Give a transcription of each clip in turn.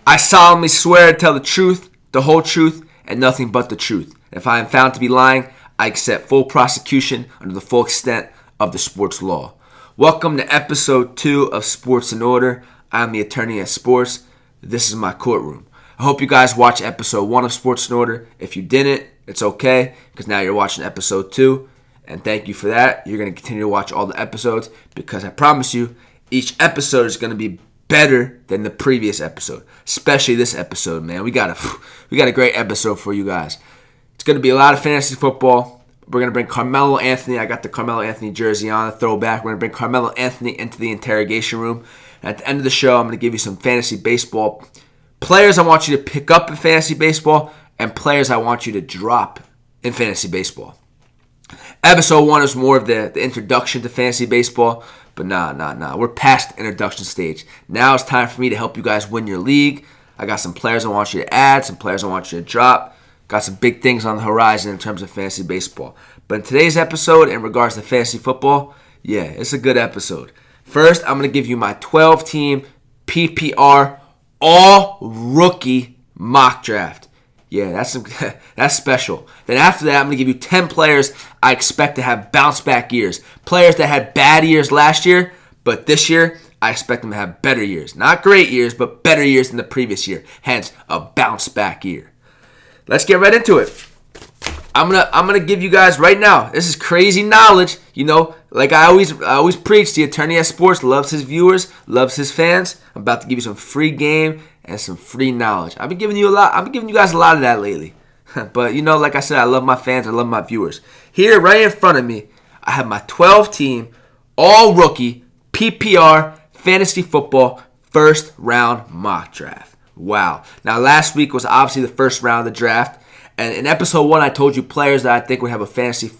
I solemnly swear to tell the truth, the whole truth, and nothing but the truth. If I am found to be lying, I accept full prosecution under the full extent of the sports law. Welcome to episode 2 of Sports in Order. I'm the attorney at sports. This is my courtroom. I hope you guys watched episode 1 of Sports in Order. If you didn't, it's okay, because now you're watching episode 2. And thank you for that. You're going to continue to watch all the episodes, because I promise you, each episode is going to be better than the previous episode. Especially this episode, man. We got a great episode for you guys. It's going to be a lot of fantasy football. We're going to bring Carmelo Anthony. I got the Carmelo Anthony jersey on, a throwback. We're going to bring Carmelo Anthony into the interrogation room. And at the end of the show, I'm going to give you some fantasy baseball players I want you to pick up in fantasy baseball and players I want you to drop in fantasy baseball. Episode 1 is more of the introduction to fantasy baseball. But nah. We're past the introduction stage. Now it's time for me to help you guys win your league. I got some players I want you to add, some players I want you to drop. Got some big things on the horizon in terms of fantasy baseball. But in today's episode, in regards to fantasy football, yeah, it's a good episode. First, I'm going to give you my 12-team PPR all-rookie mock draft. Yeah, that's special. Then after that, I'm going to give you 10 players I expect to have bounce-back years. Players that had bad years last year, but this year, I expect them to have better years. Not great years, but better years than the previous year. Hence, a bounce-back year. Let's get right into it. I'm gonna give you guys right now. This is crazy knowledge. You know, like I always preach, the attorney at sports loves his viewers, loves his fans. I'm about to give you some free game and some free knowledge. I've been giving you guys a lot of that lately. But you know, like I said, I love my fans, I love my viewers. Here, right in front of me, I have my 12-team, all-rookie, PPR, fantasy football, first-round mock draft. Wow. Now, last week was obviously the first round of the draft. And in episode 1, I told you players that I think would have a fantasy,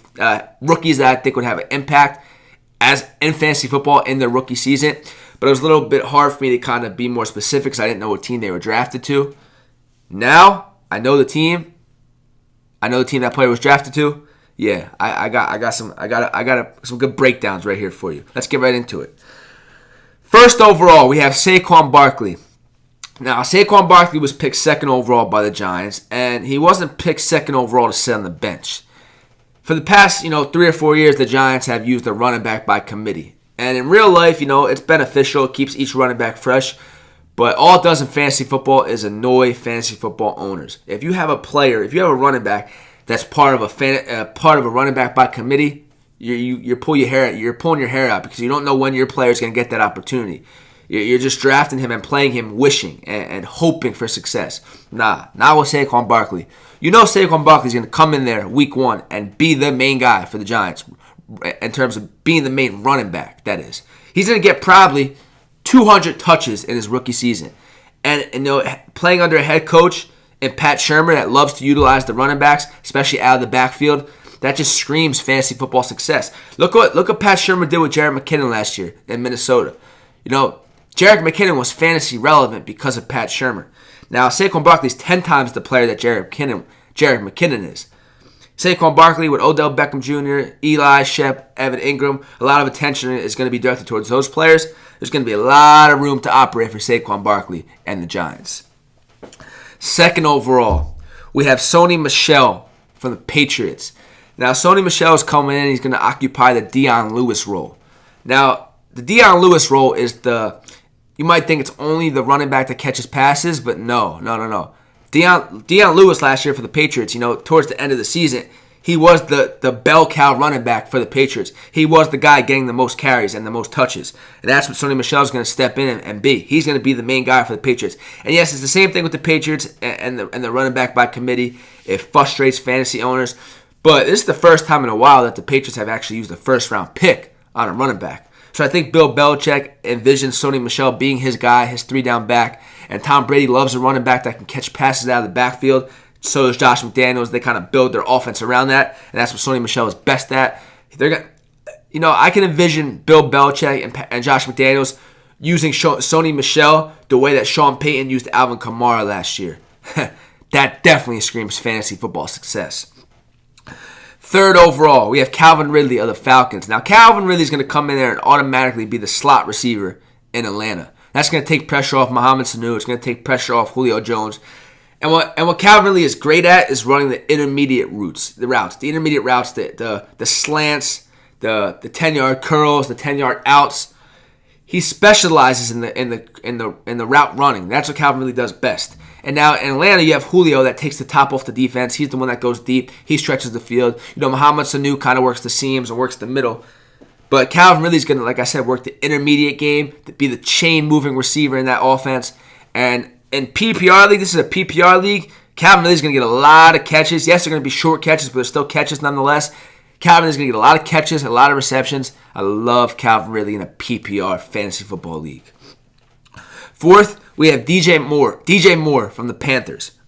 rookies that I think would have an impact as in fantasy football in their rookie season. But it was a little bit hard for me to kind of be more specific because I didn't know what team they were drafted to. Now, I know the team. I know the team that player was drafted to. Yeah, I got some good breakdowns right here for you. Let's get right into it. First overall, we have Saquon Barkley. Now, Saquon Barkley was picked 2nd overall by the Giants, and he wasn't picked 2nd overall to sit on the bench. For the past, 3 or 4 years, the Giants have used a running back by committee. And in real life, it's beneficial. It keeps each running back fresh. But all it does in fantasy football is annoy fantasy football owners. If you have a running back that's part of a running back by committee, you're pulling your hair out because you don't know when your player is going to get that opportunity. You're just drafting him and playing him wishing and hoping for success. Not with Saquon Barkley. You know Saquon Barkley's going to come in there week 1 and be the main guy for the Giants in terms of being the main running back, that is. He's going to get probably 200 touches in his rookie season. And playing under a head coach in Pat Shurmur that loves to utilize the running backs, especially out of the backfield, that just screams fantasy football success. Look what Pat Shurmur did with Jerick McKinnon last year in Minnesota. Jerick McKinnon was fantasy relevant because of Pat Shurmur. Now, Saquon Barkley is 10 times the player that Jerick McKinnon is. Saquon Barkley with Odell Beckham Jr., Eli, Shep, Evan Ingram, a lot of attention is going to be directed towards those players. There's going to be a lot of room to operate for Saquon Barkley and the Giants. 2nd overall, we have Sony Michel from the Patriots. Now, Sony Michel is coming in. He's going to occupy the Dion Lewis role. Now, the Dion Lewis role is you might think it's only the running back that catches passes, but no. Dion Lewis last year for the Patriots, towards the end of the season, he was the bell cow running back for the Patriots. He was the guy getting the most carries and the most touches. And that's what Sony Michel is going to step in and be. He's going to be the main guy for the Patriots. And yes, it's the same thing with the Patriots and the running back by committee. It frustrates fantasy owners. But this is the first time in a while that the Patriots have actually used a first-round pick on a running back. So I think Bill Belichick envisions Sony Michel being his guy, his 3-down back. And Tom Brady loves a running back that can catch passes out of the backfield. So does Josh McDaniels. They kind of build their offense around that. And that's what Sony Michel is best at. I can envision Bill Belichick and Josh McDaniels using Sony Michel the way that Sean Payton used Alvin Kamara last year. That definitely screams fantasy football success. 3rd overall, we have Calvin Ridley of the Falcons. Now, Calvin Ridley is going to come in there and automatically be the slot receiver in Atlanta. That's going to take pressure off Mohamed Sanu. It's going to take pressure off Julio Jones. And what Calvin Ridley is great at is running the intermediate routes, the intermediate routes, the slants, the 10-yard curls, the 10-yard outs. He specializes in the route running. That's what Calvin Ridley does best. And now in Atlanta, you have Julio that takes the top off the defense. He's the one that goes deep. He stretches the field. Mohamed Sanu kind of works the seams and works the middle. But Calvin Ridley's going to, like I said, work the intermediate game, to be the chain-moving receiver in that offense. And in PPR league, this is a PPR league, Calvin Ridley's going to get a lot of catches. Yes, they're going to be short catches, but they're still catches nonetheless. Calvin Ridley's going to get a lot of catches, a lot of receptions. I love Calvin Ridley in a PPR fantasy football league. Fourth, we have DJ Moore from the Panthers.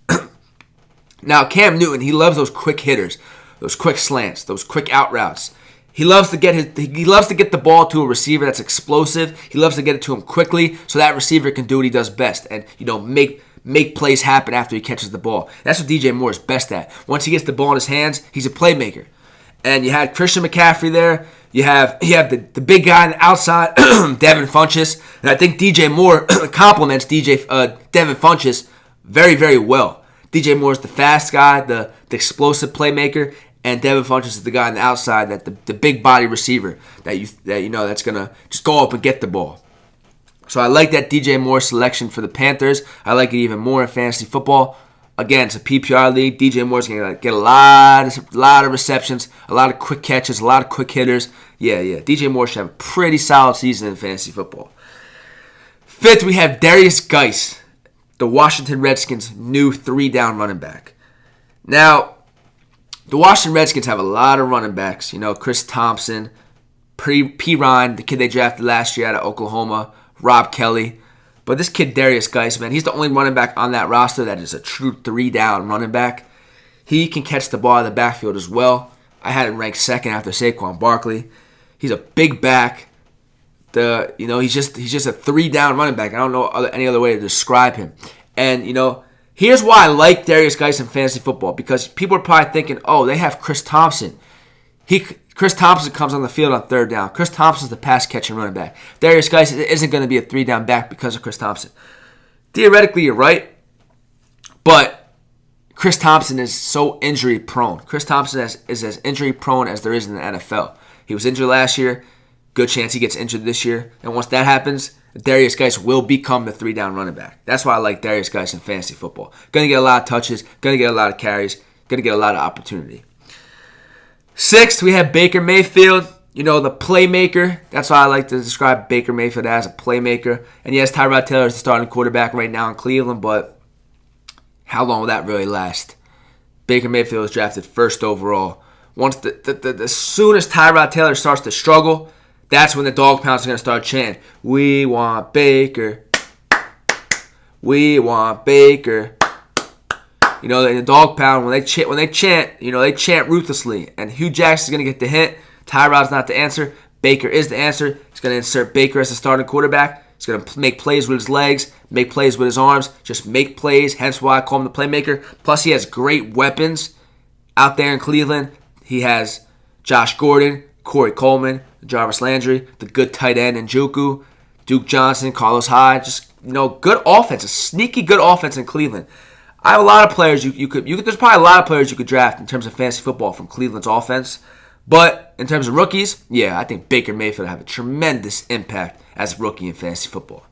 Now, Cam Newton, he loves those quick hitters, those quick slants, those quick out routes. He loves to get the ball to a receiver that's explosive. He loves to get it to him quickly so that receiver can do what he does best and make plays happen after he catches the ball. That's what DJ Moore is best at. Once he gets the ball in his hands, he's a playmaker. And you had Christian McCaffrey there. You have the big guy on the outside, Devin Funchess. And I think DJ Moore complements Devin Funchess very, very well. DJ Moore is the fast guy, the explosive playmaker, and Devin Funchess is the guy on the outside, the big body receiver that's gonna just go up and get the ball. So I like that DJ Moore selection for the Panthers. I like it even more in fantasy football. Again, it's a PPR league. DJ Moore's going to get a lot of receptions, a lot of quick catches, a lot of quick hitters. Yeah. DJ Moore should have a pretty solid season in fantasy football. Fifth, we have Darius Geis, the Washington Redskins' new 3-down running back. Now, the Washington Redskins have a lot of running backs. Chris Thompson, P. Ryan, the kid they drafted last year out of Oklahoma, Rob Kelly. But this kid, Darius Geis, man, he's the only running back on that roster that is a true 3-down running back. He can catch the ball out of the backfield as well. I had him ranked second after Saquon Barkley. He's a big back. He's just a 3-down running back. I don't know any other way to describe him. And, here's why I like Darius Geis in fantasy football. Because people are probably thinking, oh, they have Chris Thompson. Chris Thompson comes on the field on 3rd down. Chris Thompson's the pass-catching running back. Darius Geis isn't going to be a 3-down back because of Chris Thompson. Theoretically, you're right, but Chris Thompson is so injury-prone. Chris Thompson is as injury-prone as there is in the NFL. He was injured last year. Good chance he gets injured this year. And once that happens, Darius Geis will become the 3-down running back. That's why I like Darius Geis in fantasy football. Going to get a lot of touches, going to get a lot of carries, going to get a lot of opportunity. Sixth, we have Baker Mayfield, the playmaker. That's why I like to describe Baker Mayfield as a playmaker. And yes, Tyrod Taylor is the starting quarterback right now in Cleveland, but how long will that really last? Baker Mayfield was drafted 1st overall. Once as soon as Tyrod Taylor starts to struggle, that's when the dog pounds are going to start chanting, "We want Baker. We want Baker." In the dog pound, when they chant, they chant ruthlessly. And Hugh Jackson's going to get the hint. Tyrod's not the answer. Baker is the answer. He's going to insert Baker as the starting quarterback. He's going to make plays with his legs, make plays with his arms, just make plays. Hence why I call him the playmaker. Plus, he has great weapons out there in Cleveland. He has Josh Gordon, Corey Coleman, Jarvis Landry, the good tight end Njoku, Duke Johnson, Carlos Hyde. Just, good offense, a sneaky good offense in Cleveland. I have a lot of players you could. There's probably a lot of players you could draft in terms of fantasy football from Cleveland's offense. But in terms of rookies, I think Baker Mayfield will have a tremendous impact as a rookie in fantasy football.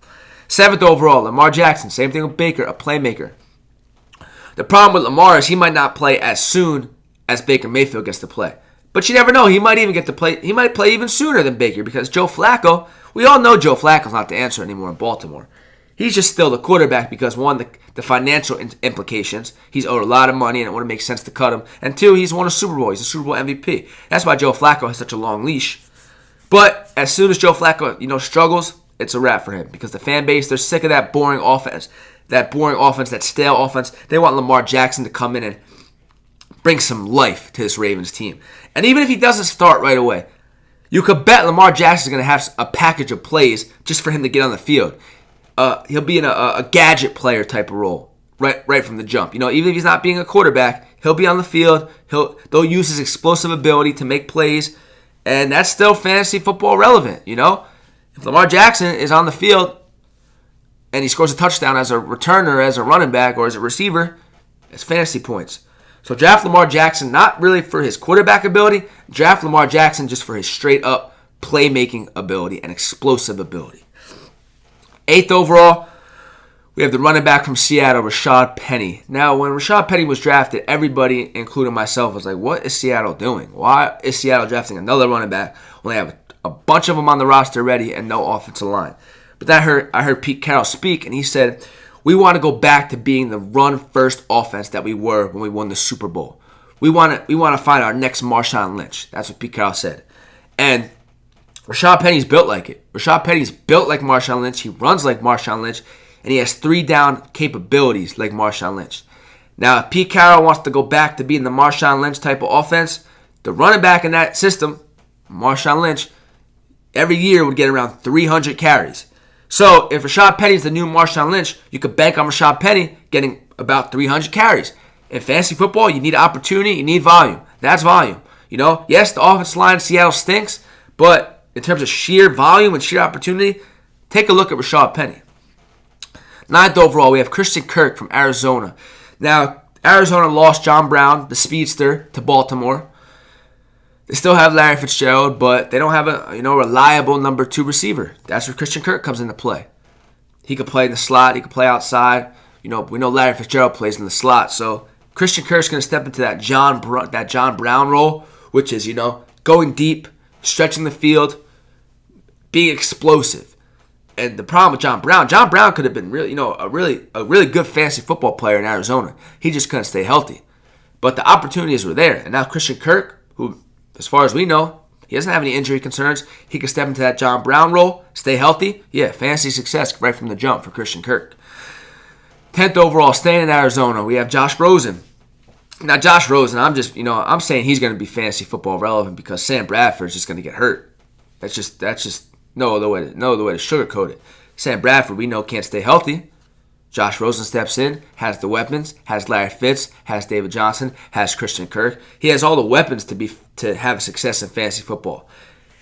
7th overall, Lamar Jackson. Same thing with Baker, a playmaker. The problem with Lamar is he might not play as soon as Baker Mayfield gets to play. But you never know. He might even get to play. He might play even sooner than Baker because Joe Flacco. We all know Joe Flacco's not the answer anymore in Baltimore. He's just still the quarterback because, one, the financial implications. He's owed a lot of money and it wouldn't make sense to cut him. And 2, he's won a Super Bowl. He's a Super Bowl MVP. That's why Joe Flacco has such a long leash. But as soon as Joe Flacco, struggles, it's a wrap for him because the fan base, they're sick of that boring offense. That stale offense. They want Lamar Jackson to come in and bring some life to this Ravens team. And even if he doesn't start right away, you could bet Lamar Jackson's going to have a package of plays just for him to get on the field. He'll be in a gadget player type of role right from the jump. Even if he's not being a quarterback, he'll be on the field. They'll use his explosive ability to make plays, and that's still fantasy football relevant. If Lamar Jackson is on the field, and he scores a touchdown as a returner, as a running back, or as a receiver, it's fantasy points. So draft Lamar Jackson, not really for his quarterback ability. Draft Lamar Jackson just for his straight-up playmaking ability and explosive ability. 8th overall, we have the running back from Seattle, Rashad Penny. Now, when Rashad Penny was drafted, everybody, including myself, was like, what is Seattle doing? Why is Seattle drafting another running back when they have a bunch of them on the roster already and no offensive line? But then I heard Pete Carroll speak, and he said, we want to go back to being the run-first offense that we were when we won the Super Bowl. We want to find our next Marshawn Lynch. That's what Pete Carroll said. And Rashad Penny's built like it. Rashad Penny's built like Marshawn Lynch. He runs like Marshawn Lynch. And he has 3-down capabilities like Marshawn Lynch. Now, if Pete Carroll wants to go back to being the Marshawn Lynch type of offense, the running back in that system, Marshawn Lynch, every year would get around 300 carries. So if Rashad Penny's the new Marshawn Lynch, you could bank on Rashad Penny getting about 300 carries. In fantasy football, you need opportunity, you need volume. That's volume. Yes, the offensive line in Seattle stinks, but in terms of sheer volume and sheer opportunity, take a look at Rashad Penny. 9th overall, we have Christian Kirk from Arizona. Now, Arizona lost John Brown, the speedster, to Baltimore. They still have Larry Fitzgerald, but they don't have a reliable number 2 receiver. That's where Christian Kirk comes into play. He could play in the slot. He could play outside. We know Larry Fitzgerald plays in the slot. So Christian Kirk's going to step into that John Brown role, which is going deep, stretching the field, being explosive. And the problem with John Brown could have been really a really good fantasy football player in Arizona. He just couldn't stay healthy. But the opportunities were there, and now Christian Kirk, who, as far as we know, he doesn't have any injury concerns. He can step into that John Brown role, stay healthy. Yeah, fantasy success right from the jump for Christian Kirk. 10th overall, staying in Arizona, we have Josh Rosen. Now, Josh Rosen, I'm saying he's going to be fantasy football relevant because Sam Bradford's just going to get hurt. That's just no other way to sugarcoat it. Sam Bradford, we know, can't stay healthy. Josh Rosen steps in, has the weapons, has Larry Fitz, has David Johnson, has Christian Kirk. He has all the weapons to have success in fantasy football.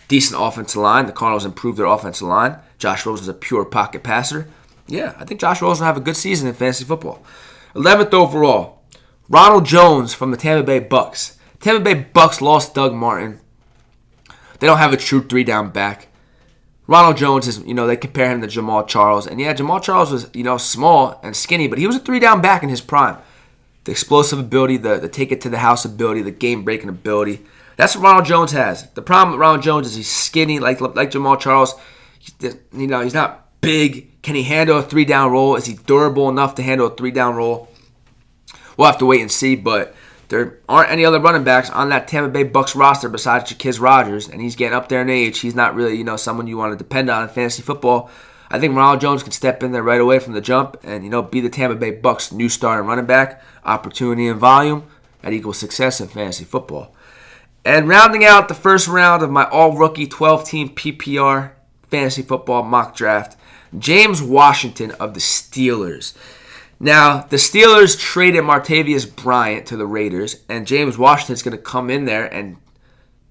Decent offensive line. The Cardinals improved their offensive line. Josh Rosen's a pure pocket passer. Yeah, I think Josh Rosen will have a good season in fantasy football. 11th overall, Ronald Jones from the Tampa Bay Bucks. Tampa Bay Bucks lost Doug Martin. They don't have a true 3-down back. Ronald Jones is, they compare him to Jamal Charles. And yeah, Jamal Charles was, small and skinny, but he was a 3-down back in his prime. The explosive ability, the take it to the house ability, the game-breaking ability. That's what Ronald Jones has. The problem with Ronald Jones is he's skinny like Jamal Charles. He's not big. Can he handle a 3-down role? Is he durable enough to handle a 3-down role? We'll have to wait and see, but there aren't any other running backs on that Tampa Bay Bucks roster besides Jaquiz Rodgers, and he's getting up there in age. He's not really, someone you want to depend on in fantasy football. I think Ronald Jones can step in there right away from the jump and, be the Tampa Bay Bucks' new starting running back. Opportunity and volume, that equals success in fantasy football. And rounding out the first round of my all-rookie 12-team PPR fantasy football mock draft, James Washington of the Steelers. Now, the Steelers traded Martavis Bryant to the Raiders, and James Washington's going to come in there and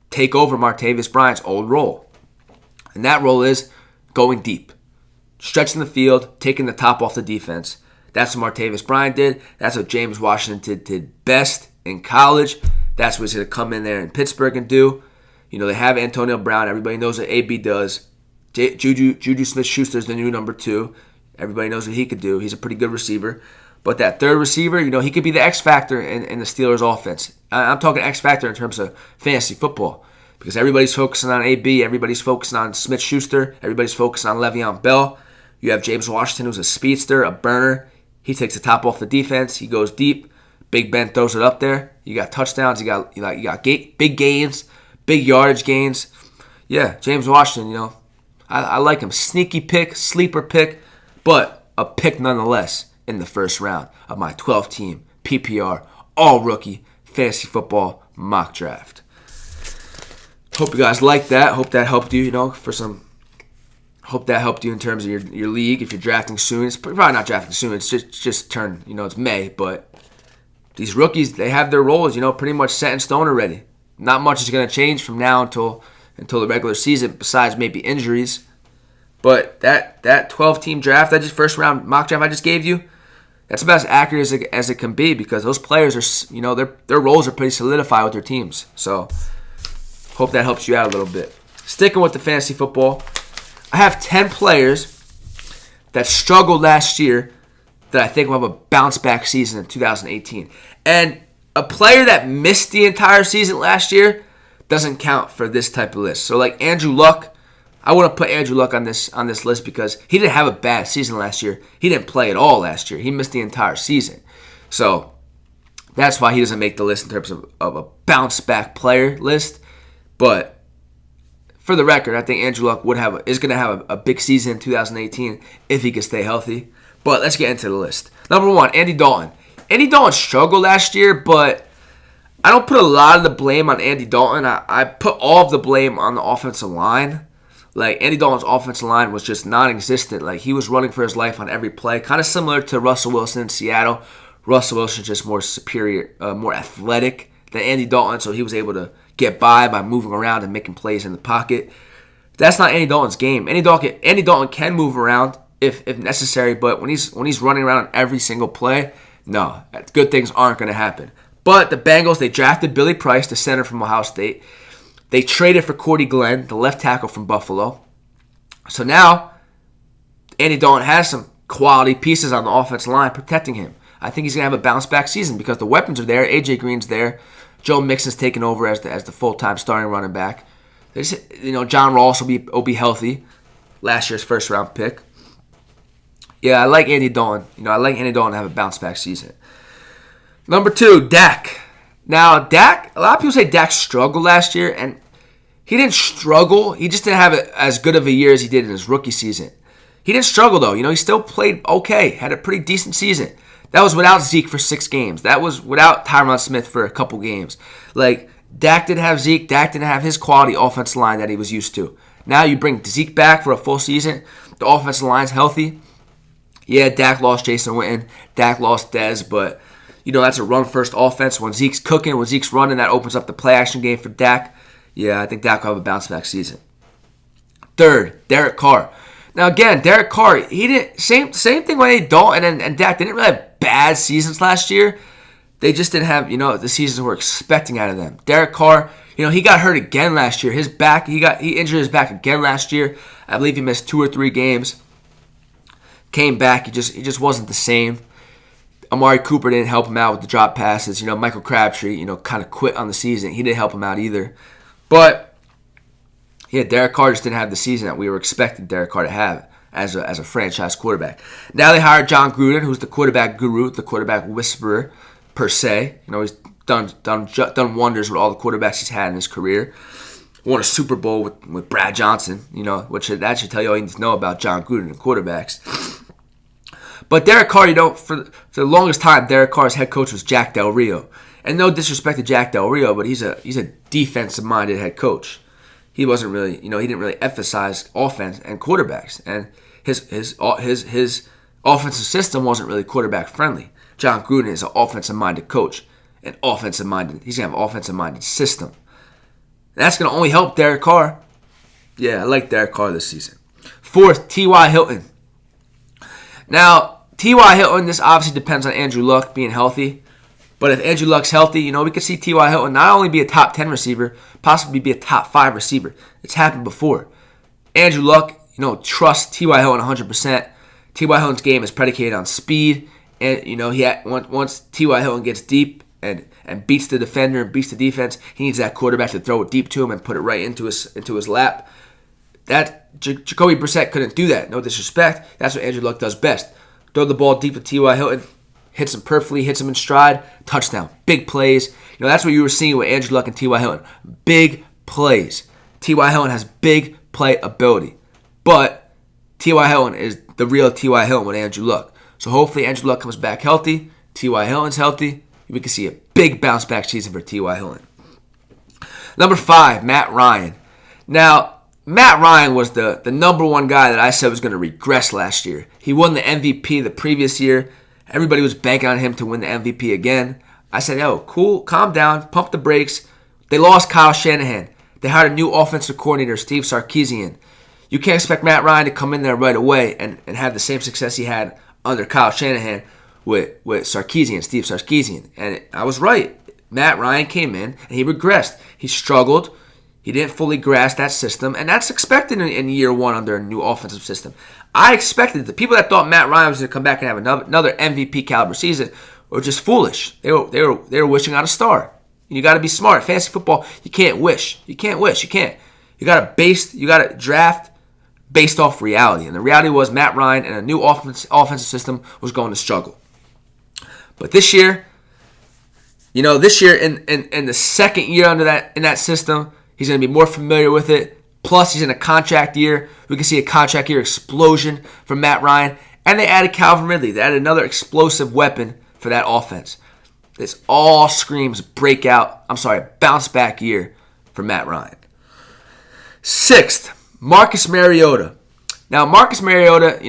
take over Martavis Bryant's old role. And that role is going deep, stretching the field, taking the top off the defense. That's what Martavis Bryant did. That's what James Washington did best in college. That's what he's going to come in there in Pittsburgh and do. They have Antonio Brown. Everybody knows what AB does. Juju Smith-Schuster's the new number 2. Everybody knows what he could do. He's a pretty good receiver. But that third receiver, he could be the X factor in the Steelers' offense. I'm talking X factor in terms of fantasy football. Because everybody's focusing on AB. Everybody's focusing on Smith-Schuster. Everybody's focusing on Le'Veon Bell. You have James Washington, who's a speedster, a burner. He takes the top off the defense. He goes deep. Big Ben throws it up there. You got touchdowns. You got big gains, big yardage gains. Yeah, James Washington, I like him. Sneaky pick, sleeper pick, but a pick nonetheless in the first round of my 12-team PPR all-rookie fantasy football mock draft. Hope you guys like that. Hope that helped you, Hope that helped you in terms of your league. If you're drafting soon, it's probably not drafting soon. It's just turned, it's May, but these rookies, they have their roles, pretty much set in stone already. Not much is going to change from now until the regular season, besides maybe injuries. But that 12-team draft, that just first round mock draft I just gave you, that's about as accurate as it can be because those players are, their roles are pretty solidified with their teams. So hope that helps you out a little bit. Sticking with the fantasy football, I have 10 players that struggled last year that I think will have a bounce back season in 2018. And a player that missed the entire season last year doesn't count for this type of list. So like Andrew Luck, I want to put Andrew Luck on this list because he didn't have a bad season last year. He didn't play at all last year. He missed the entire season. So that's why he doesn't make the list in terms of a bounce back player list. But for the record, I think Andrew Luck is going to have a big season in 2018 if he can stay healthy. But let's get into the list. Number 1, Andy Dalton. Andy Dalton struggled last year, but I don't put a lot of the blame on Andy Dalton. I put all of the blame on the offensive line. Like, Andy Dalton's offensive line was just non-existent. Like, he was running for his life on every play. Kind of similar to Russell Wilson in Seattle. Russell Wilson's just more superior, more athletic than Andy Dalton, so he was able to get by moving around and making plays in the pocket. That's not Andy Dalton's game. Andy Dalton can move around if necessary, but when he's running around on every single play, no, good things aren't going to happen. But the Bengals, they drafted Billy Price, the center from Ohio State. They traded for Cordy Glenn, the left tackle from Buffalo. So now, Andy Dalton has some quality pieces on the offensive line protecting him. I think he's going to have a bounce-back season because the weapons are there. A.J. Green's there. Joe Mixon's taken over as the full-time starting running back. John Ross will be healthy. Last year's first-round pick. Yeah, I like Andy Dalton. I like Andy Dalton to have a bounce-back season. Number 2, Dak. Now, Dak, a lot of people say Dak struggled last year, and he didn't struggle. He just didn't have as good of a year as he did in his rookie season. He didn't struggle, though. He still played okay, had a pretty decent season. That was without Zeke for 6 games. That was without Tyron Smith for a couple games. Like, Dak didn't have Zeke. Dak didn't have his quality offensive line that he was used to. Now you bring Zeke back for a full season. The offensive line's healthy. Yeah, Dak lost Jason Witten. Dak lost Dez, but that's a run-first offense. When Zeke's cooking, when Zeke's running, that opens up the play-action game for Dak. Yeah, I think Dak will have a bounce-back season. 3rd, Derek Carr. Now, again, Derek Carr, he didn't same thing with Andy Dalton and Dak. They didn't really have bad seasons last year. They just didn't have, the seasons we're expecting out of them. Derek Carr, he got hurt again last year. His back, he injured his back again last year. I believe he missed 2 or 3 games. Came back, he just wasn't the same. Amari Cooper didn't help him out with the drop passes. Michael Crabtree, kind of quit on the season. He didn't help him out either. But, yeah, Derek Carr just didn't have the season that we were expecting Derek Carr to have as a franchise quarterback. Now they hired John Gruden, who's the quarterback guru, the quarterback whisperer, per se. He's done wonders with all the quarterbacks he's had in his career. Won a Super Bowl with Brad Johnson, which that should tell you all you need to know about John Gruden and quarterbacks. But Derek Carr, for the longest time, Derek Carr's head coach was Jack Del Rio. And no disrespect to Jack Del Rio, but he's a defensive-minded head coach. He wasn't really, he didn't really emphasize offense and quarterbacks. And his offensive system wasn't really quarterback-friendly. John Gruden is an offensive-minded coach. He's going to have an offensive-minded system. And that's going to only help Derek Carr. Yeah, I like Derek Carr this season. 4th, T.Y. Hilton. Now, T.Y. Hilton, this obviously depends on Andrew Luck being healthy. But if Andrew Luck's healthy, we could see T.Y. Hilton not only be a top 10 receiver, possibly be a top 5 receiver. It's happened before. Andrew Luck, trusts T.Y. Hilton 100%. T.Y. Hilton's game is predicated on speed. And, once T.Y. Hilton gets deep and beats the defender and beats the defense, he needs that quarterback to throw it deep to him and put it right into his lap. That Jacoby Brissett couldn't do that. No disrespect. That's what Andrew Luck does best. Throw the ball deep to T.Y. Hilton, hits him perfectly, hits him in stride, touchdown. Big plays. That's what you were seeing with Andrew Luck and T.Y. Hilton. Big plays. T.Y. Hilton has big play ability. But T.Y. Hilton is the real T.Y. Hilton with Andrew Luck. So hopefully Andrew Luck comes back healthy. T.Y. Hilton's healthy. We can see a big bounce back season for T.Y. Hilton. Number 5, Matt Ryan. Now, Matt Ryan was the number 1 guy that I said was going to regress last year. He won the MVP the previous year. Everybody was banking on him to win the MVP again. I said, cool, calm down, pump the brakes. They lost Kyle Shanahan. They hired a new offensive coordinator, Steve Sarkisian. You can't expect Matt Ryan to come in there right away and have the same success he had under Kyle Shanahan with Steve Sarkisian. And I was right. Matt Ryan came in and he regressed. He struggled. He didn't fully grasp that system, and that's expected in year one under a new offensive system. I expected the people that thought Matt Ryan was going to come back and have another MVP caliber season were just foolish. They were wishing on a star. You got to be smart. Fantasy football, you can't wish. You can't. You got to draft based off reality, and the reality was Matt Ryan and a new offensive system was going to struggle. But this year, in the second year in that system, he's going to be more familiar with it. Plus, he's in a contract year. We can see a contract year explosion from Matt Ryan. And they added Calvin Ridley. They added another explosive weapon for that offense. This all screams bounce back year for Matt Ryan. Sixth, Marcus Mariota. Now, Marcus Mariota,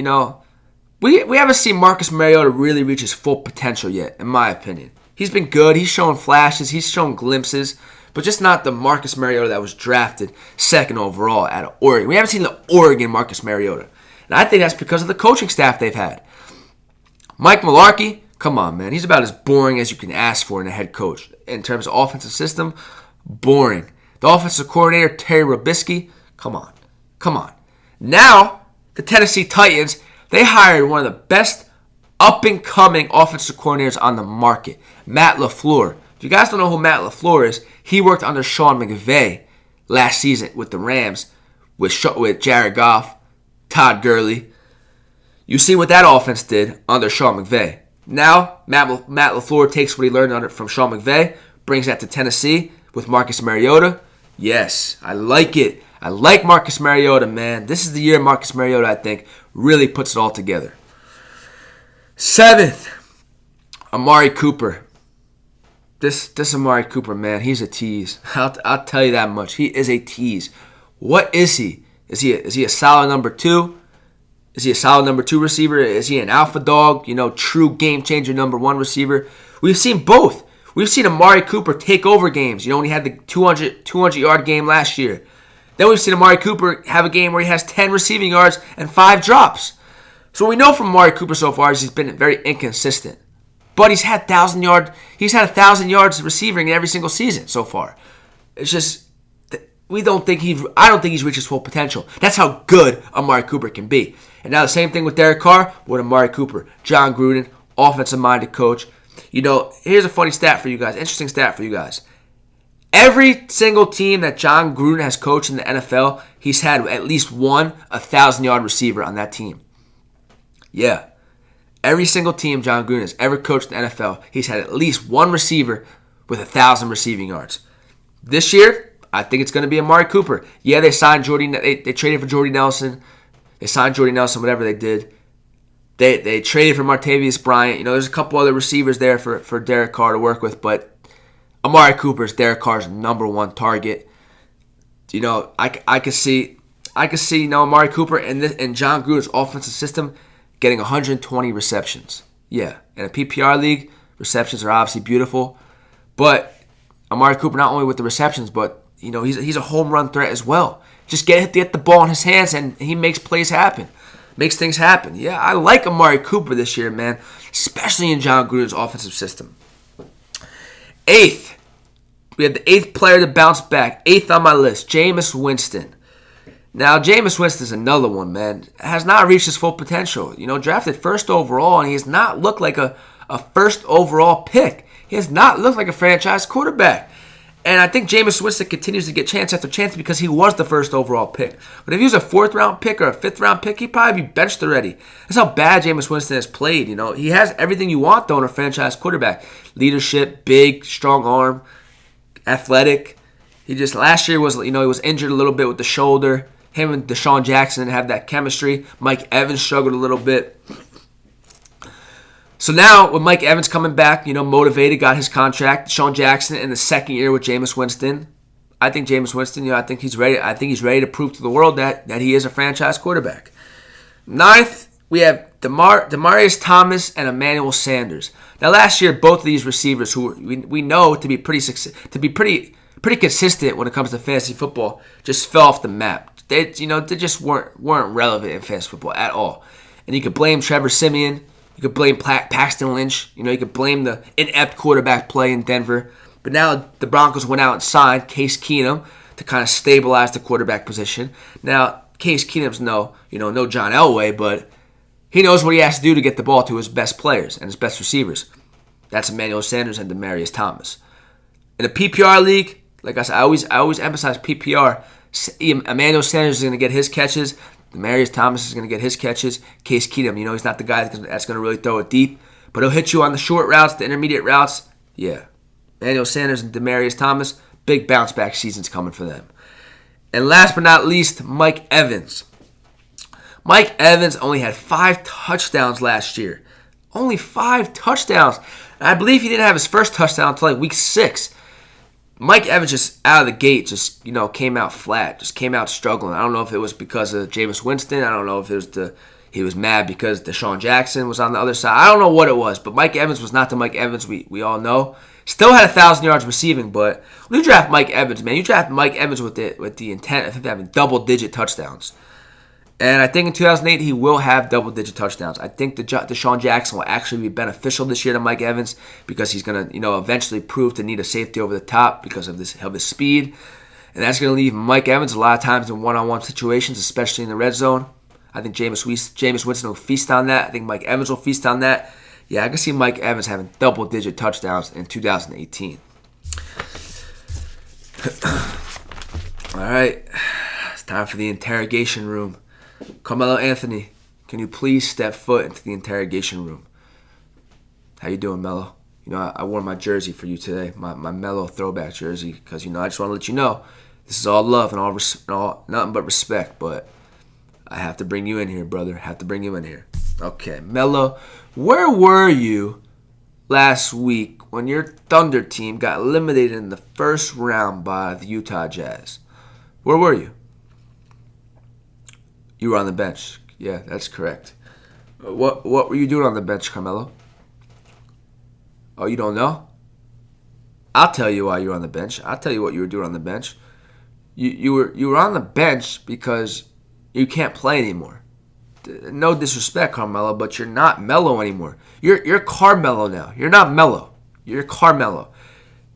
we haven't seen Marcus Mariota really reach his full potential yet, in my opinion. He's been good. He's shown flashes. He's shown glimpses. But just not the Marcus Mariota that was drafted second overall out of Oregon. We haven't seen the Oregon Marcus Mariota. And I think that's because of the coaching staff they've had. Mike Mularkey, come on, man. He's about as boring as you can ask for in a head coach. In terms of offensive system, boring. The offensive coordinator, Terry Robisky, come on. Now, the Tennessee Titans, they hired one of the best up-and-coming offensive coordinators on the market, Matt LaFleur. If you guys don't know who Matt LaFleur is, he worked under Sean McVay last season with the Rams, with Jared Goff, Todd Gurley. You see what that offense did under Sean McVay. Now, Matt LaFleur takes what he learned from Sean McVay, brings that to Tennessee with Marcus Mariota. Yes, I like it. I like Marcus Mariota, man. This is the year Marcus Mariota, I think, really puts it all together. Seventh, Amari Cooper. This Amari Cooper, man, he's a tease. I'll tell you that much. He is a tease. What is he? Is he a solid number two? Is he a solid number two receiver? Is he an alpha dog? True game changer number one receiver? We've seen both. We've seen Amari Cooper take over games. When he had the 200-yard game last year. Then we've seen Amari Cooper have a game where he has 10 receiving yards and 5 drops. So what we know from Amari Cooper so far is he's been very inconsistent. But he's had 1,000 yards receiving in every single season so far. It's just I don't think he's reached his full potential. That's how good Amari Cooper can be. And now the same thing with Derek Carr with Amari Cooper. John Gruden, offensive-minded coach. Here's a funny stat for you guys, interesting stat for you guys. Every single team that John Gruden has coached in the NFL, he's had at least one 1,000-yard receiver on that team. Yeah. Every single team John Gruden has ever coached in the NFL, he's had at least one receiver with 1,000 receiving yards. This year, I think it's going to be Amari Cooper. Yeah, they signed Jordy. They traded for Jordy Nelson. They signed Jordy Nelson, whatever they did. They traded for Martavius Bryant. There's a couple other receivers there for Derek Carr to work with, but Amari Cooper is Derek Carr's number one target. I could see Amari Cooper and John Gruden's offensive system getting 120 receptions. Yeah, in a PPR league, receptions are obviously beautiful. But Amari Cooper, not only with the receptions, but he's a home run threat as well. Just get the ball in his hands, and he makes plays happen. Makes things happen. Yeah, I like Amari Cooper this year, man. Especially in John Gruden's offensive system. Eighth. We have the 8th player to bounce back. 8th on my list, Jameis Winston. Now, Jameis Winston's another one, man. Has not reached his full potential. Drafted first overall, and he has not looked like a first overall pick. He has not looked like a franchise quarterback. And I think Jameis Winston continues to get chance after chance because he was the first overall pick. But if he was a 4th-round pick or a 5th-round pick, he'd probably be benched already. That's how bad Jameis Winston has played. He has everything you want, though, in a franchise quarterback. Leadership, big, strong arm, athletic. Last year was, he was injured a little bit with the shoulder. Him and Deshaun Jackson have that chemistry. Mike Evans struggled a little bit. So now, with Mike Evans coming back, motivated, got his contract. Deshaun Jackson in the second year with Jameis Winston. I think Jameis Winston, I think he's ready. I think he's ready to prove to the world that he is a franchise quarterback. 9th, we have Demaryius Thomas and Emmanuel Sanders. Now, last year, both of these receivers, who we know to be pretty consistent when it comes to fantasy football, just fell off the map. they just weren't relevant in fantasy football at all. And you could blame Trevor Siemian, you could blame Paxton Lynch, you could blame the inept quarterback play in Denver. But now the Broncos went out and signed Case Keenum to kind of stabilize the quarterback position. Now Case Keenum's no John Elway, but he knows what he has to do to get the ball to his best players and his best receivers. That's Emmanuel Sanders and Demaryius Thomas. In a PPR league, like I said, I always emphasize PPR. Emmanuel Sanders is going to get his catches. Demaryius Thomas is going to get his catches. Case Keenum, he's not the guy that's going to really throw it deep, but he'll hit you on the short routes, the intermediate routes. Yeah. Emmanuel Sanders and Demaryius Thomas, big bounce back seasons coming for them. And last but not least, Mike Evans. Mike Evans only had 5 touchdowns last year. Only 5 touchdowns. And I believe he didn't have his first touchdown until like week 6. Mike Evans just out of the gate came out flat, just came out struggling. I don't know if it was because of Jameis Winston. I don't know if it was he was mad because Deshaun Jackson was on the other side. I don't know what it was, but Mike Evans was not the Mike Evans we all know. Still had 1,000 yards receiving, but when you draft Mike Evans, man, you draft Mike Evans with the intent of having double-digit touchdowns. And I think in 2008 he will have double-digit touchdowns. I think Deshaun Jackson will actually be beneficial this year to Mike Evans because he's going to eventually prove to need a safety over the top because of his speed. And that's going to leave Mike Evans a lot of times in one-on-one situations, especially in the red zone. I think Jameis Winston will feast on that. I think Mike Evans will feast on that. Yeah, I can see Mike Evans having double-digit touchdowns in 2018. All right, it's time for the interrogation room. Carmelo Anthony, can you please step foot into the interrogation room? How you doing, Melo? I wore my jersey for you today, my Melo throwback jersey, because I just want to let you know this is all love and all nothing but respect. But I have to bring you in here, brother. I have to bring you in here. Okay, Melo, where were you last week when your Thunder team got eliminated in the first round by the Utah Jazz? Where were you? You were on the bench. Yeah, that's correct. What were you doing on the bench, Carmelo? Oh, you don't know? I'll tell you why you were on the bench. I'll tell you what you were doing on the bench. You were on the bench because you can't play anymore. No disrespect, Carmelo, but you're not Melo anymore. You're Carmelo now. You're not Melo. You're Carmelo.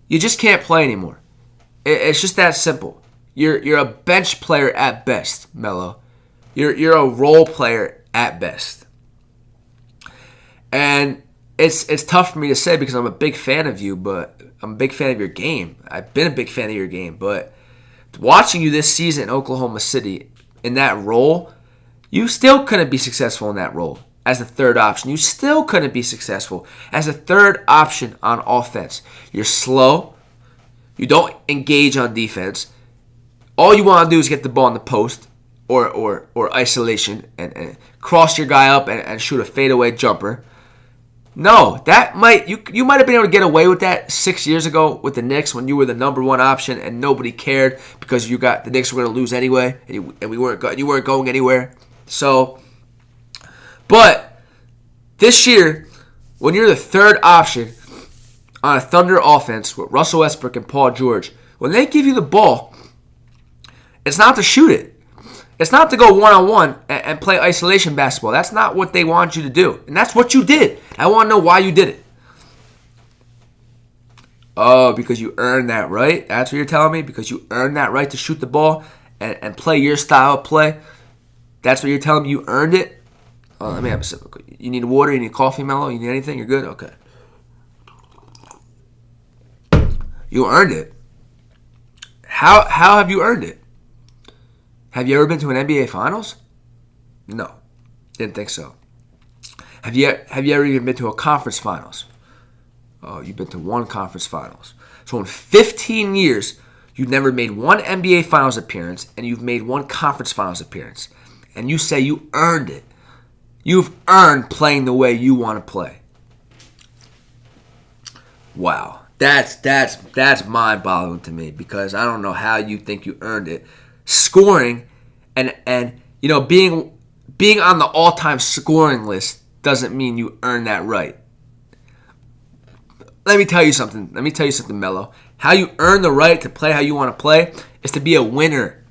You just can't play anymore. It's just that simple. You're a bench player at best, Melo. You're a role player at best. And it's tough for me to say because I'm a big fan of you, but I'm a big fan of your game. I've been a big fan of your game, but watching you this season in Oklahoma City in that role, you still couldn't be successful in that role as a third option. You still couldn't be successful as a third option on offense. You're slow. You don't engage on defense. All you want to do is get the ball in the post or isolation and cross your guy up and shoot a fadeaway jumper. No, you might have been able to get away with that 6 years ago with the Knicks when you were the number one option and nobody cared because the Knicks were going to lose anyway and you weren't going anywhere. So, but this year, when you're the third option on a Thunder offense with Russell Westbrook and Paul George, when they give you the ball, it's not to shoot it. It's not to go one-on-one and play isolation basketball. That's not what they want you to do. And that's what you did. I want to know why you did it. Oh, because you earned that right? That's what you're telling me? Because you earned that right to shoot the ball and play your style of play? That's what you're telling me? You earned it? Oh, let me have a sip. You need water? You need coffee, Melo? You need anything? You're good? Okay. You earned it. How have you earned it? Have you ever been to an NBA Finals? No. Didn't think so. Have you ever even been to a conference finals? Oh, you've been to one conference finals. So in 15 years, you've never made one NBA Finals appearance and you've made one conference finals appearance. And you say you earned it. You've earned playing the way you want to play. Wow. That's mind-boggling to me because I don't know how you think you earned it. Scoring and being on the all-time scoring list doesn't mean you earn that right. Let me tell you something, Melo. How you earn the right to play how you want to play is to be a winner.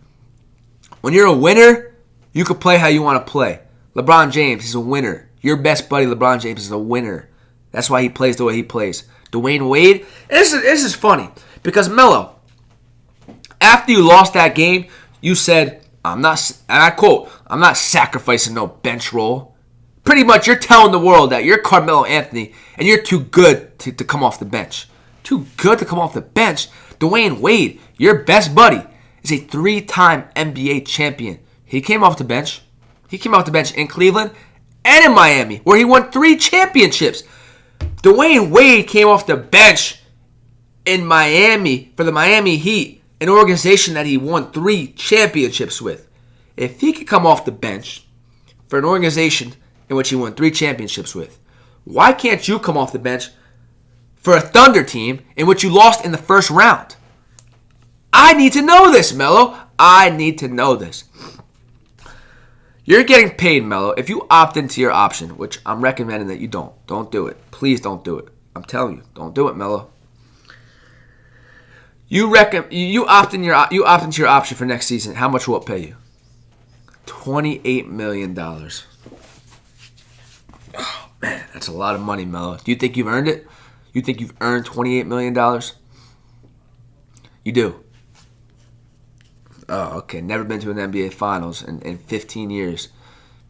When you're a winner, you can play how you want to play. LeBron James is a winner. Your best buddy, LeBron James, is a winner. That's why he plays the way he plays. Dwayne Wade, this is funny because Melo, after you lost that game, you said, and I quote, I'm not sacrificing no bench role. Pretty much you're telling the world that you're Carmelo Anthony and you're too good to come off the bench. Too good to come off the bench. Dwayne Wade, your best buddy, is a 3-time NBA champion. He came off the bench. He came off the bench in Cleveland and in Miami, where he won 3 championships. Dwayne Wade came off the bench in Miami for the Miami Heat, an organization that he won 3 championships with. If he could come off the bench for an organization in which he won 3 championships with, why can't you come off the bench for a Thunder team in which you lost in the first round? I need to know this, Melo. I need to know this. You're getting paid, Melo. If you opt into your option, which I'm recommending that you don't do it. Please don't do it. I'm telling you, don't do it, Melo. You opt into your option for next season. How much will it pay you? $28 million. Oh man, that's a lot of money, Melo. Do you think you've earned it? You think you've earned $28 million? You do. Oh, okay. Never been to an NBA Finals in 15 years,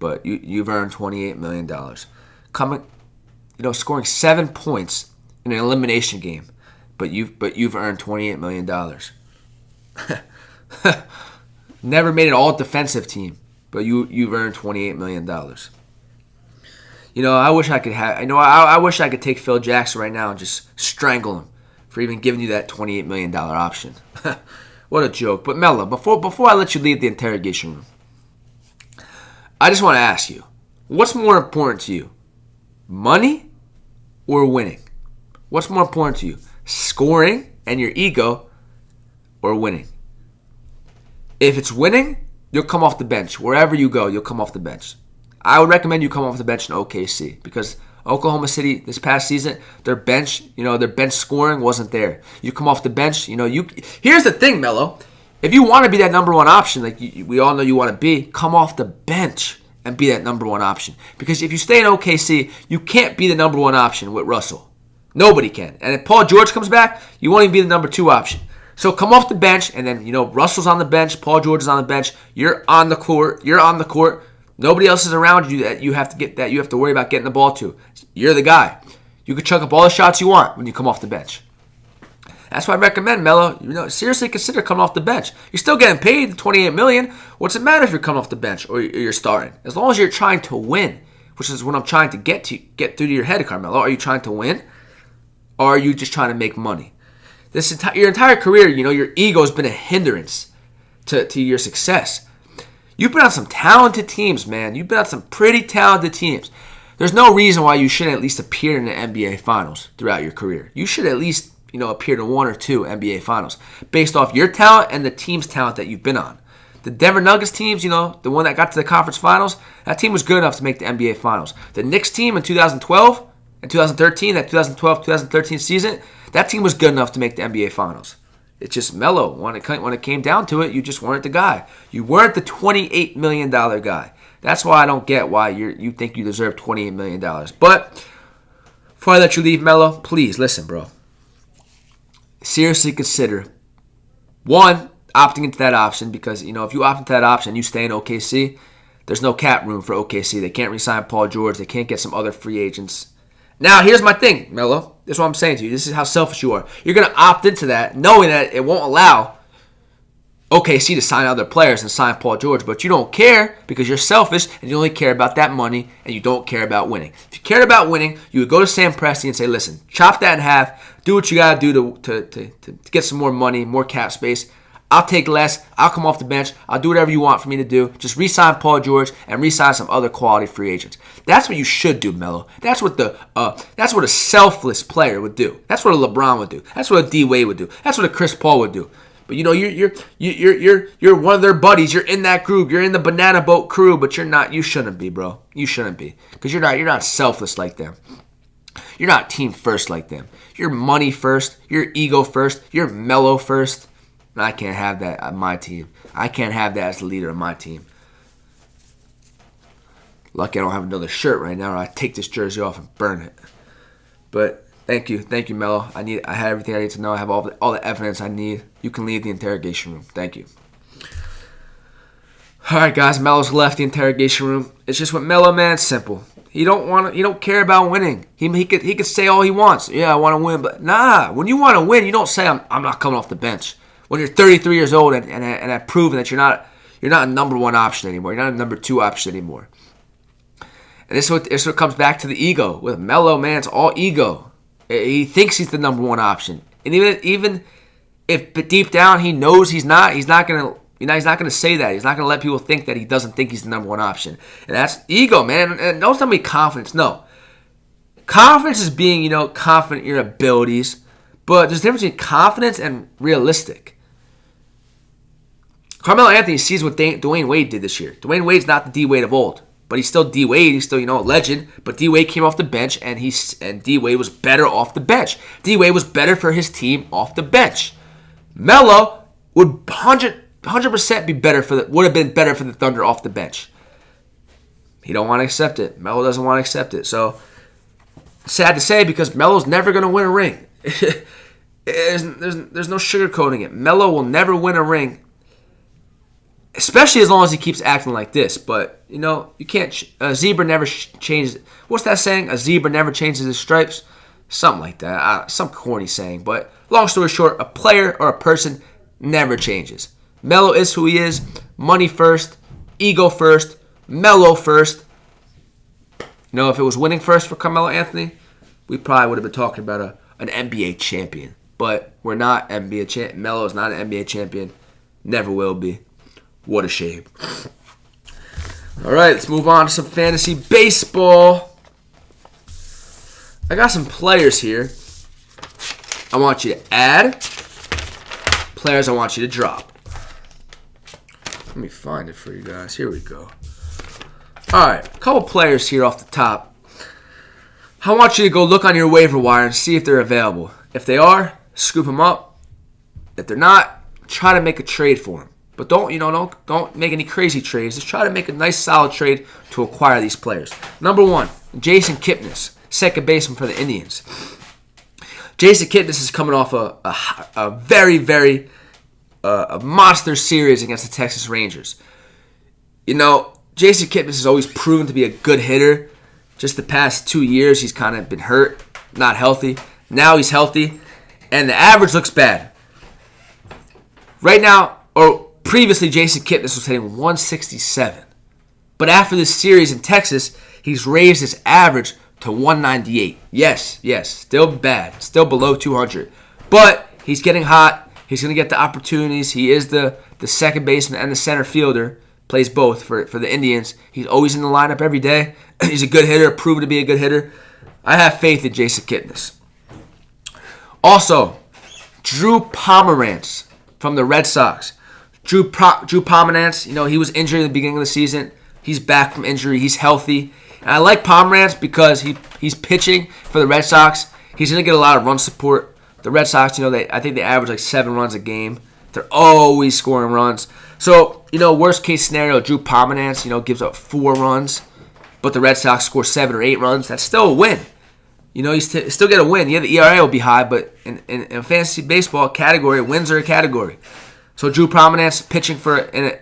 but you've earned $28 million. Scoring 7 points in an elimination game, but you've earned $28 million. Never made an all-defensive team, but you've earned $28 million. I wish I could I wish I could take Phil Jackson right now and just strangle him for even giving you that $28 million option. What a joke. But Melo, before I let you leave the interrogation room, I just want to ask you, what's more important to you? Money or winning? What's more important to you? Scoring and your ego or winning? If it's winning, you'll come off the bench. Wherever you go, you'll come off the bench. I would recommend you come off the bench in OKC because Oklahoma City this past season, their bench scoring wasn't there. You come off the bench, here's the thing, Melo. If you want to be that number one option, like we all know you want to be, come off the bench and be that number one option. Because if you stay in OKC, you can't be the number one option with Russell. Nobody can. And if Paul George comes back, you won't even be the number 2 option. So come off the bench, and then Russell's on the bench, Paul George is on the bench. You're on the court. Nobody else is around you that you have to worry about getting the ball to. You're the guy. You can chuck up all the shots you want when you come off the bench. That's why I recommend, Melo, seriously consider coming off the bench. You're still getting paid $28 million. What's it matter if you're coming off the bench or you're starting? As long as you're trying to win, which is what I'm trying to get through to your head, Carmelo. Are you trying to win? Or are you just trying to make money? Your entire career, your ego has been a hindrance to your success. You've been on some talented teams, man. You've been on some pretty talented teams. There's no reason why you shouldn't at least appear in the NBA Finals throughout your career. You should at least, appear in 1 or 2 NBA Finals based off your talent and the team's talent that you've been on. The Denver Nuggets teams, the one that got to the conference finals, that team was good enough to make the NBA Finals. The Knicks team in 2012 and 2013, that 2012-2013 season, that team was good enough to make the NBA Finals. It's just Melo. When it came down to it, you just weren't the guy. You weren't the $28 million guy. That's why I don't get why you think you deserve $28 million. But before I let you leave, Melo, please listen, bro. Seriously consider, 1, opting into that option because, if you opt into that option and you stay in OKC, there's no cap room for OKC. They can't re-sign Paul George. They can't get some other free agents. Now, here's my thing, Melo. This is what I'm saying to you. This is how selfish you are. You're going to opt into that knowing that it won't allow OKC to sign other players and sign Paul George, but you don't care because you're selfish and you only care about that money and you don't care about winning. If you cared about winning, you would go to Sam Presti and say, listen, chop that in half, do what you got to do to get some more money, more cap space. I'll take less. I'll come off the bench. I'll do whatever you want for me to do. Just re-sign Paul George and re-sign some other quality free agents. That's what you should do, Melo. That's what a selfless player would do. That's what a LeBron would do. That's what a D Wade would do. That's what a Chris Paul would do. But you're one of their buddies. You're in that group. You're in the banana boat crew, but you're not. You shouldn't be, bro. You shouldn't be because you're not selfless like them. You're not team first like them. You're money first. You're ego first. You're Melo first. And I can't have that on my team. I can't have that as the leader of my team. Lucky I don't have another shirt right now, or I'd take this jersey off and burn it. But thank you, Melo. I have everything I need to know. I have all the evidence I need. You can leave the interrogation room. Thank you. All right, guys. Melo's left the interrogation room. It's just with Melo, man. It's simple. He don't care about winning. He could say all he wants. Yeah, I want to win, but nah. When you want to win, you don't say I'm not coming off the bench. When you're 33 years old and have proven that you're not a number one option anymore. You're not a number two option anymore. And this is what comes back to the ego. With Melo, man, it's all ego. He thinks he's the number one option. And even if deep down he knows he's not gonna say that. He's not gonna let people think that he doesn't think he's the number one option. And that's ego, man. And don't tell me confidence. No. Confidence is being, confident in your abilities. But there's a difference between confidence and realistic. Carmelo Anthony sees what Dwayne Wade did this year. Dwayne Wade's not the D Wade of old. But he's still D Wade. He's still, a legend. But D Wade came off the bench, and D Wade was better off the bench. D Wade was better for his team off the bench. Melo would 100% be better would have been better for the Thunder off the bench. He don't want to accept it. Melo doesn't want to accept it. So sad to say, because Melo's never going to win a ring. There's no sugarcoating it. Melo will never win a ring. Especially as long as he keeps acting like this. But, you can't... A zebra never changes... What's that saying? A zebra never changes his stripes? Something like that. Some corny saying. But long story short, a player or a person never changes. Melo is who he is. Money first. Ego first. Melo first. If it was winning first for Carmelo Anthony, we probably would have been talking about an NBA champion. But we're not NBA champion. Melo is not an NBA champion. Never will be. What a shame. All right, let's move on to some fantasy baseball. I got some players here. I want you to add. Players I want you to drop. Let me find it for you guys. Here we go. All right, a couple players here off the top. I want you to go look on your waiver wire and see if they're available. If they are, scoop them up. If they're not, try to make a trade for them. But don't make any crazy trades. Just try to make a nice, solid trade to acquire these players. Number one, Jason Kipnis, second baseman for the Indians. Jason Kipnis is coming off a very, very monster series against the Texas Rangers. Jason Kipnis has always proven to be a good hitter. Just the past 2 years, he's kind of been hurt, not healthy. Now he's healthy, and the average looks bad. Right now, previously, Jason Kipnis was hitting 167. But after this series in Texas, he's raised his average to 198. Yes, still bad. Still below 200. But he's getting hot. He's going to get the opportunities. He is the second baseman and the center fielder. Plays both for the Indians. He's always in the lineup every day. He's a good hitter, proven to be a good hitter. I have faith in Jason Kipnis. Also, Drew Pomeranz from the Red Sox. Drew Pomeranz, he was injured at the beginning of the season. He's back from injury. He's healthy. And I like Pomeranz because he's pitching for the Red Sox. He's going to get a lot of run support. The Red Sox, I think they average like 7 runs a game. They're always scoring runs. So, worst case scenario, Drew Pomeranz, gives up 4 runs. But the Red Sox score 7 or 8 runs. That's still a win. You still get a win. Yeah, the ERA will be high, but in fantasy baseball category, wins are a category. So Drew Pomeranz pitching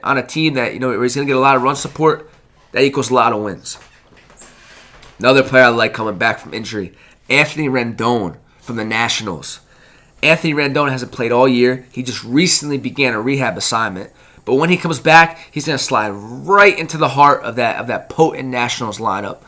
on a team that where he's going to get a lot of run support, that equals a lot of wins. Another player I like coming back from injury, Anthony Rendon from the Nationals. Anthony Rendon hasn't played all year. He just recently began a rehab assignment. But when he comes back, he's going to slide right into the heart of that potent Nationals lineup.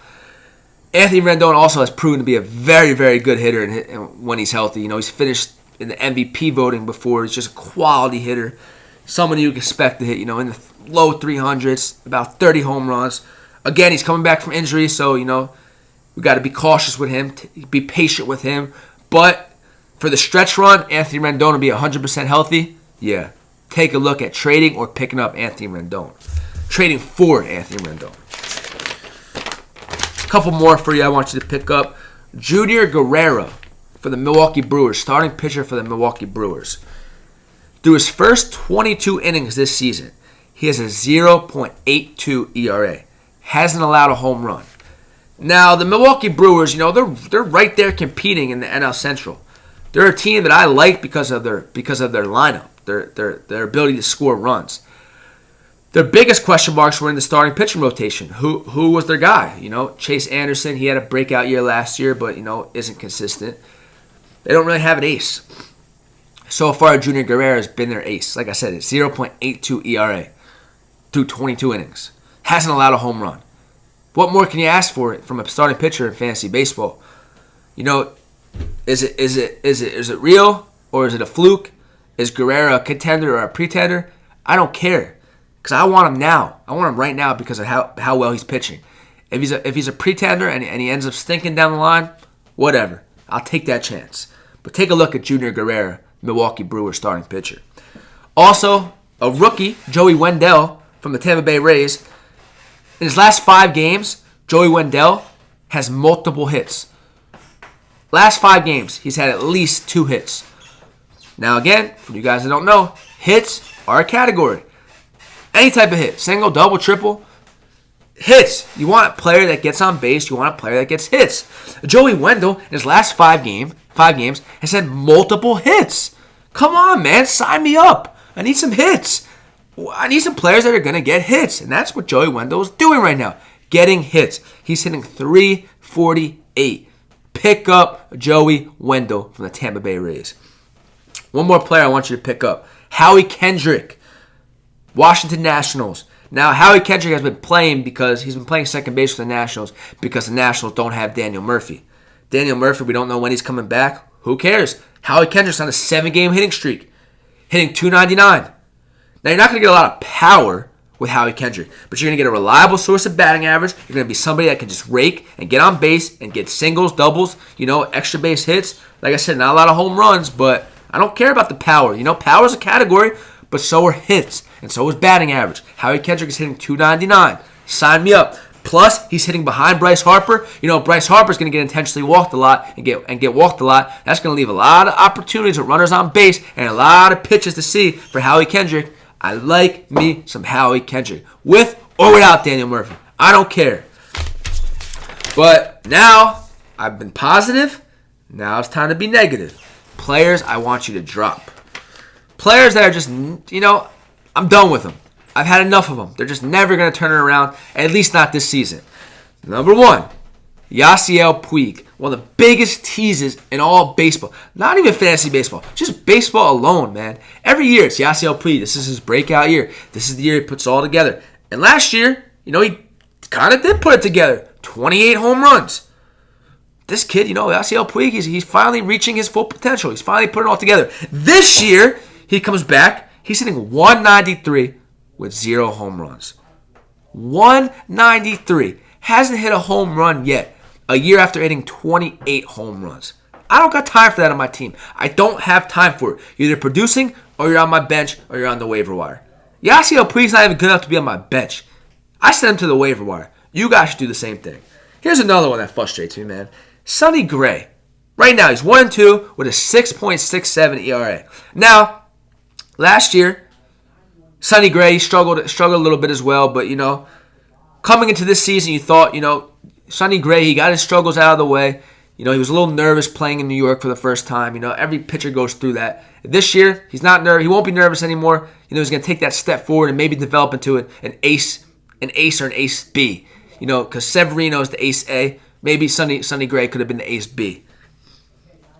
Anthony Rendon also has proven to be a very, very good hitter when he's healthy. He's finished in the MVP voting before. He's just a quality hitter. Someone you can expect to hit, in the low 300s, about 30 home runs. Again, he's coming back from injury, so, we got to be cautious with him, be patient with him. But for the stretch run, Anthony Rendon will be 100% healthy. Yeah, take a look at trading or picking up Anthony Rendon. Trading for Anthony Rendon. A couple more for you I want you to pick up. Junior Guerrero for the Milwaukee Brewers, starting pitcher for the Milwaukee Brewers. Through his first 22 innings this season, he has a 0.82 ERA. Hasn't allowed a home run. Now, the Milwaukee Brewers, they're right there competing in the NL Central. They're a team that I like because of their lineup, their ability to score runs. Their biggest question marks were in the starting pitching rotation. Who was their guy? Chase Anderson, he had a breakout year last year, but isn't consistent. They don't really have an ace. So far, Junior Guerrero has been their ace. Like I said, it's 0.82 ERA through 22 innings. Hasn't allowed a home run. What more can you ask for from a starting pitcher in fantasy baseball? Is it real or is it a fluke? Is Guerrero a contender or a pretender? I don't care. Because I want him now. I want him right now because of how well he's pitching. If he's a pretender and he ends up stinking down the line, whatever. I'll take that chance. But take a look at Junior Guerrero, Milwaukee Brewers starting pitcher. Also, a rookie, Joey Wendell from the Tampa Bay Rays. In his last 5 games, Joey Wendell has multiple hits. Last 5 games, he's had at least 2 hits. Now again, for you guys that don't know, hits are a category. Any type of hit, single, double, triple, hits. You want a player that gets on base. You want a player that gets hits. Joey Wendell, in his last 5 games, has had multiple hits. Come on, man, sign me up. I need some hits. I need some players that are going to get hits, and that's what Joey Wendell is doing right now, getting hits. He's hitting .348. Pick up Joey Wendell from the Tampa Bay Rays. One more player I want you to pick up, Howie Kendrick. Washington Nationals. Now, Howie Kendrick has been playing because he's been playing second base for the Nationals because the Nationals don't have Daniel Murphy. Daniel Murphy, we don't know when he's coming back. Who cares? Howie Kendrick's on a 7-game hitting streak, hitting .299. Now, you're not going to get a lot of power with Howie Kendrick, but you're going to get a reliable source of batting average. You're going to be somebody that can just rake and get on base and get singles, doubles, extra base hits. Like I said, not a lot of home runs, but I don't care about the power. Power is a category, but so are hits, and so is batting average. Howie Kendrick is hitting .299. Sign me up. Plus, he's hitting behind Bryce Harper. Bryce Harper's going to get intentionally walked a lot and get walked a lot. That's going to leave a lot of opportunities with runners on base and a lot of pitches to see for Howie Kendrick. I like me some Howie Kendrick, with or without Daniel Murphy. I don't care. But now, I've been positive. Now it's time to be negative. Players I want you to drop. Players that are just, I'm done with them. I've had enough of them. They're just never going to turn it around, at least not this season. Number 1, Yasiel Puig. One of the biggest teases in all baseball. Not even fantasy baseball. Just baseball alone, man. Every year it's Yasiel Puig. This is his breakout year. This is the year he puts it all together. And last year, he kind of did put it together. 28 home runs. This kid, Yasiel Puig, he's finally reaching his full potential. He's finally putting it all together. This year, he comes back. He's hitting .193 with 0 home runs. .193. Hasn't hit a home run yet. A year after hitting 28 home runs. I don't got time for that on my team. I don't have time for it. You're either producing, or you're on my bench, or you're on the waiver wire. Yasiel Puig's not even good enough to be on my bench. I sent him to the waiver wire. You guys should do the same thing. Here's another one that frustrates me, man. Sonny Gray. Right now, he's 1-2 with a 6.67 ERA. Now, last year, Sonny Gray struggled a little bit as well, but, coming into this season, you thought, Sonny Gray, he got his struggles out of the way. He was a little nervous playing in New York for the first time. Every pitcher goes through that. This year, he's not nervous. He won't be nervous anymore. He's going to take that step forward and maybe develop into an ace or an ace B. Because Severino is the ace A. Maybe Sonny Gray could have been the ace B.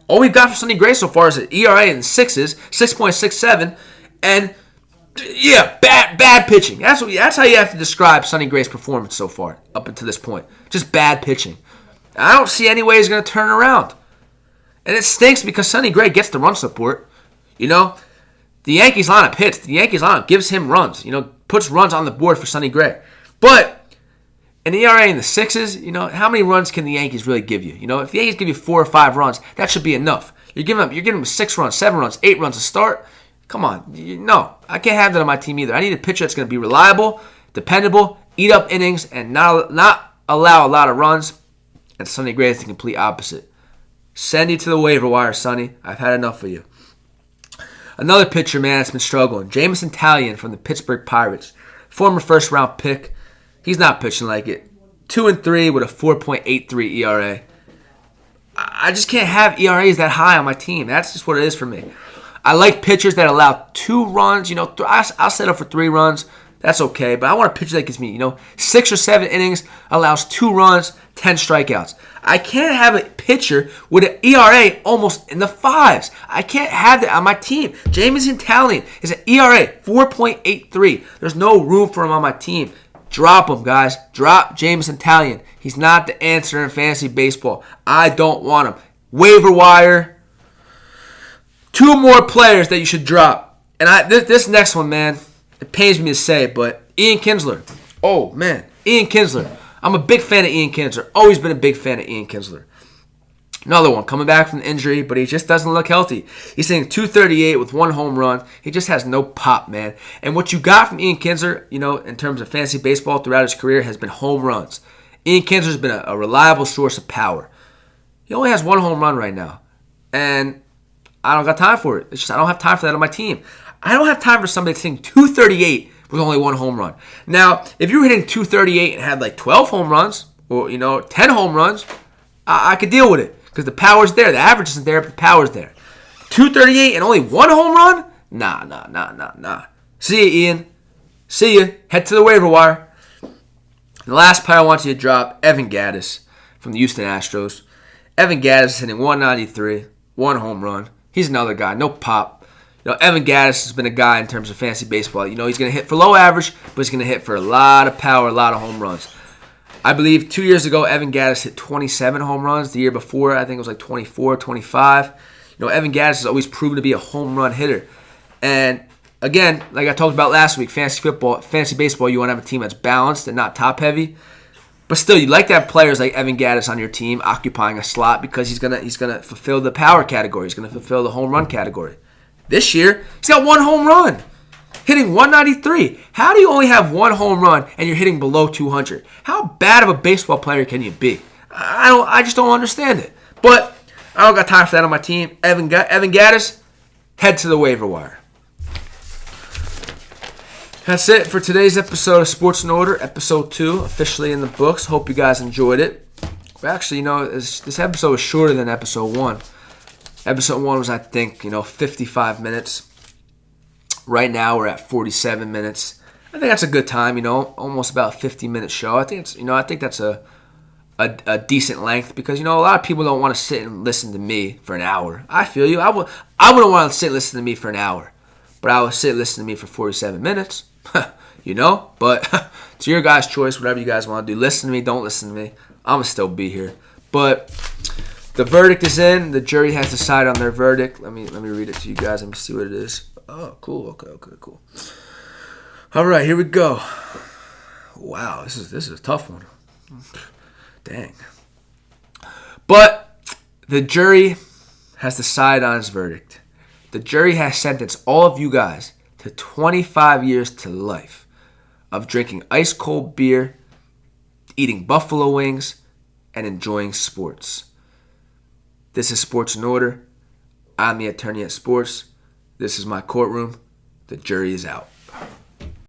All we've got for Sonny Gray so far is an ERA in the 6s, 6.67, and yeah, bad pitching. That's how you have to describe Sonny Gray's performance so far up until this point. Just bad pitching. I don't see any way he's going to turn around. And it stinks because Sonny Gray gets the run support. The Yankees lineup hits. The Yankees lineup gives him runs. Puts runs on the board for Sonny Gray. But an ERA in the 6s, how many runs can the Yankees really give you? If the Yankees give you 4 or 5 runs, that should be enough. You're giving them 6 runs, 7 runs, 8 runs to start. Come on. No, I can't have that on my team either. I need a pitcher that's going to be reliable, dependable, eat up innings, and not allow a lot of runs. And Sonny Gray is the complete opposite. Send you to the waiver wire, Sonny. I've had enough of you. Another pitcher, man, that's been struggling. Jameson Taillon from the Pittsburgh Pirates. Former first-round pick. He's not pitching like it. 2-3 with a 4.83 ERA. I just can't have ERAs that high on my team. That's just what it is for me. I like pitchers that allow 2 runs. I'll set up for 3 runs. That's okay. But I want a pitcher that gives me, 6 or 7 innings, allows 2 runs, 10 strikeouts. I can't have a pitcher with an ERA almost in the 5s. I can't have that on my team. Jameson Taillon is an ERA 4.83. There's no room for him on my team. Drop him, guys. Drop Jameson Taillon. He's not the answer in fantasy baseball. I don't want him. Waiver wire. 2 more players that you should drop. And this next one, man, it pains me to say it, but Ian Kinsler. Oh, man. Ian Kinsler. I'm a big fan of Ian Kinsler. Always been a big fan of Ian Kinsler. Another one, coming back from the injury, but he just doesn't look healthy. He's hitting .238 with 1 home run. He just has no pop, man. And what you got from Ian Kinsler, in terms of fantasy baseball throughout his career, has been home runs. Ian Kinsler's been a reliable source of power. He only has 1 home run right now. And I don't got time for it. It's just I don't have time for that on my team. I don't have time for somebody that's hitting .238 with only 1 home run. Now, if you were hitting .238 and had like 12 home runs or, 10 home runs, I could deal with it because the power's there. The average isn't there, but the power's there. .238 and only 1 home run? Nah. See ya, Ian. See ya. Head to the waiver wire. And the last player I want you to drop, Evan Gattis from the Houston Astros. Evan Gattis is hitting .193, 1 home run. He's another guy, no pop. Evan Gattis has been a guy in terms of fantasy baseball. He's going to hit for low average, but he's going to hit for a lot of power, a lot of home runs. I believe 2 years ago, Evan Gattis hit 27 home runs. The year before, I think it was like 24, 25. Evan Gattis has always proven to be a home run hitter. And again, like I talked about last week, fantasy baseball, you want to have a team that's balanced and not top heavy. But still, you'd like to have players like Evan Gattis on your team occupying a slot because he's gonna fulfill the power category. He's gonna fulfill the home run category. This year, he's got 1 home run, hitting .193. How do you only have 1 home run and you're hitting below 200? How bad of a baseball player can you be? I just don't understand it. But I don't got time for that on my team. Evan Gattis, head to the waiver wire. That's it for today's episode of Sports in Order, episode 2, officially in the books. Hope you guys enjoyed it. Actually, this episode was shorter than episode 1. Episode 1 was, I think, 55 minutes. Right now, we're at 47 minutes. I think that's a good time, almost about a 50-minute show. I think that's a decent length because, a lot of people don't want to sit and listen to me for an hour. I feel you. I wouldn't want to sit and listen to me for an hour, but I would sit and listen to me for 47 minutes. But it's your guys' choice, whatever you guys want to do. Listen to me, don't listen to me. I'm going to still be here. But the verdict is in. The jury has decided on their verdict. Let me read it to you guys. Let me see what it is. Oh, cool. Okay, cool. All right, here we go. Wow, this is a tough one. Dang. But the jury has decided on its verdict. The jury has sentenced all of you guys to 25 years to life of drinking ice cold beer, eating buffalo wings, and enjoying sports. This is Sports in Order. I'm the attorney at sports. This is my courtroom. The jury is out.